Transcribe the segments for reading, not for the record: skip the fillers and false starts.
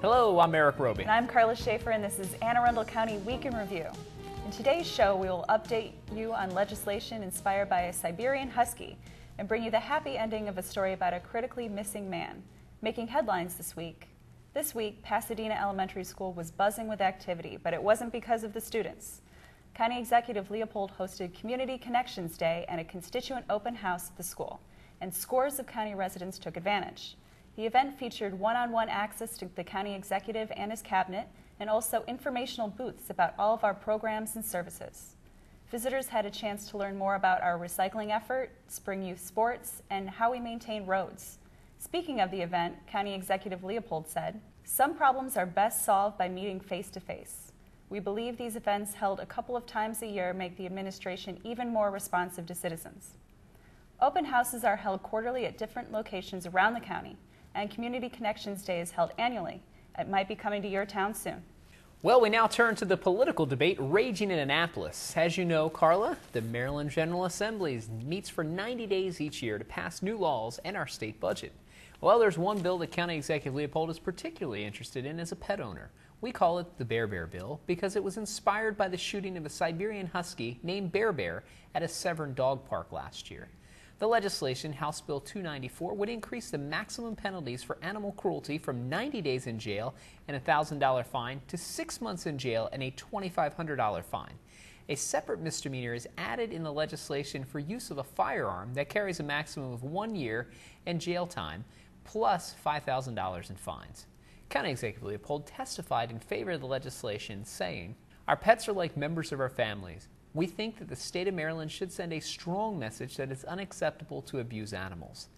Hello, I'm Erik Robey. And I'm Karla Schaffer, and this is Anne Arundel County Week in Review. In today's show, we will update you on legislation inspired by a Siberian Husky and bring you the happy ending of a story about a critically missing man. Making headlines this week. This week, Pasadena Elementary School was buzzing with activity, but it wasn't because of the students. County Executive Leopold hosted Community Connections Day and a constituent open house at the school, and scores of county residents took advantage. The event featured one-on-one access to the county executive and his cabinet, and also informational booths about all of our programs and services. Visitors had a chance to learn more about our recycling effort, spring youth sports, and how we maintain roads. Speaking of the event, County Executive Leopold said, "Some problems are best solved by meeting face-to-face. We believe these events held a couple of times a year make the administration even more responsive to citizens." Open houses are held quarterly at different locations around the county, and Community Connections Day is held annually. It might be coming to your town soon. Well, we now turn to the political debate raging in Annapolis. As you know, Karla, the Maryland General Assembly meets for 90 days each year to pass new laws and our state budget. Well, there's one bill that County Executive Leopold is particularly interested in as a pet owner. We call it the Bear Bear Bill because it was inspired by the shooting of a Siberian Husky named Bear Bear at a Severn dog park last year. The legislation, House Bill 294, would increase the maximum penalties for animal cruelty from 90 days in jail and a $1,000 fine to 6 months in jail and a $2,500 fine. A separate misdemeanor is added in the legislation for use of a firearm that carries a maximum of 1 year and jail time, plus $5,000 in fines. County Executive Leopold testified in favor of the legislation, saying, "Our pets are like members of our families. We think that the state of Maryland should send a strong message that it's unacceptable to abuse animals."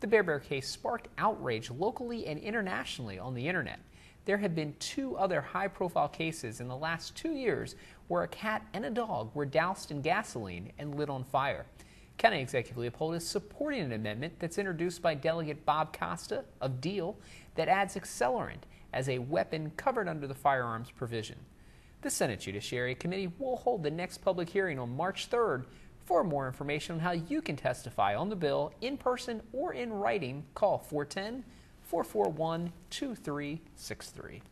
The Bear Bear case sparked outrage locally and internationally on the internet. There have been 2 other high-profile cases in the last 2 years where a cat and a dog were doused in gasoline and lit on fire. County Executive Leopold is supporting an amendment that's introduced by Delegate Bob Costa of Deal that adds accelerant as a weapon covered under the firearms provision. The Senate Judiciary Committee will hold the next public hearing on March 3rd. For more information on how you can testify on the bill in person or in writing, call 410-441-2363.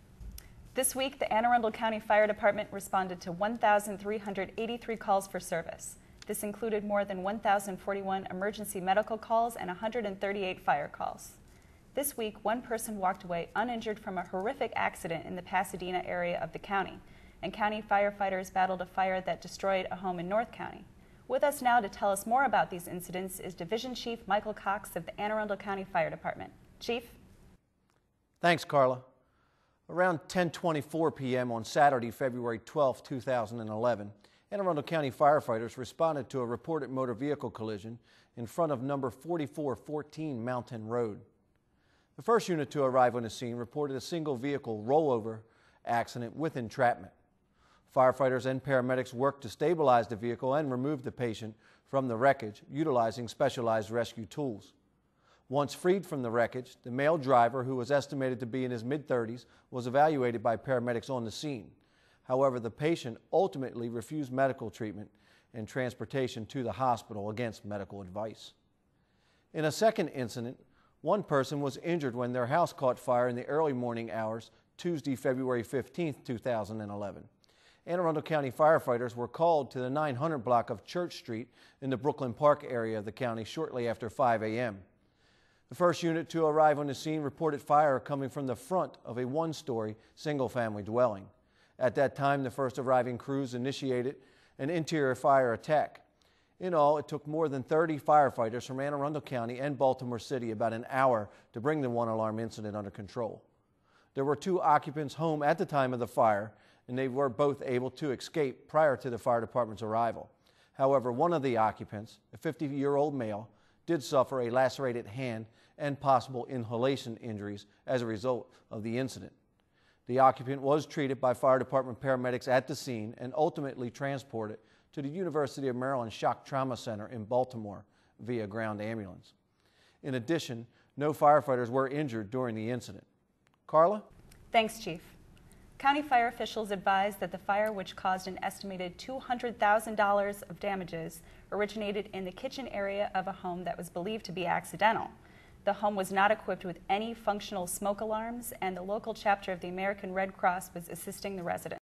This week, the Anne Arundel County Fire Department responded to 1,383 calls for service. This included more than 1,041 emergency medical calls and 138 fire calls. This week, one person walked away uninjured from a horrific accident in the Pasadena area of the county, and county firefighters battled a fire that destroyed a home in North County. With us now to tell us more about these incidents is Division Chief Michael Cox of the Anne Arundel County Fire Department. Chief? Thanks, Karla. Around 10:24 p.m. on Saturday, February 12, 2011, Anne Arundel County firefighters responded to a reported motor vehicle collision in front of number 4414 Mountain Road. The first unit to arrive on the scene reported a single vehicle rollover accident with entrapment. Firefighters and paramedics worked to stabilize the vehicle and remove the patient from the wreckage, utilizing specialized rescue tools. Once freed from the wreckage, the male driver, who was estimated to be in his mid-30s, was evaluated by paramedics on the scene. However, the patient ultimately refused medical treatment and transportation to the hospital against medical advice. In a second incident, one person was injured when their house caught fire in the early morning hours Tuesday, February 15, 2011. Anne Arundel County firefighters were called to the 900 block of Church Street in the Brooklyn Park area of the county shortly after 5 a.m. The first unit to arrive on the scene reported fire coming from the front of a one-story single-family dwelling. At that time, the first arriving crews initiated an interior fire attack. In all, it took more than 30 firefighters from Anne Arundel County and Baltimore City about an hour to bring the one-alarm incident under control. There were 2 occupants home at the time of the fire, and they were both able to escape prior to the fire department's arrival. However, one of the occupants, a 50-year-old male, did suffer a lacerated hand and possible inhalation injuries as a result of the incident. The occupant was treated by fire department paramedics at the scene and ultimately transported to the University of Maryland Shock Trauma Center in Baltimore via ground ambulance. In addition, no firefighters were injured during the incident. Karla? Thanks, Chief. County fire officials advised that the fire, which caused an estimated $200,000 of damages, originated in the kitchen area of a home that was believed to be accidental. The home was not equipped with any functional smoke alarms, and the local chapter of the American Red Cross was assisting the residents.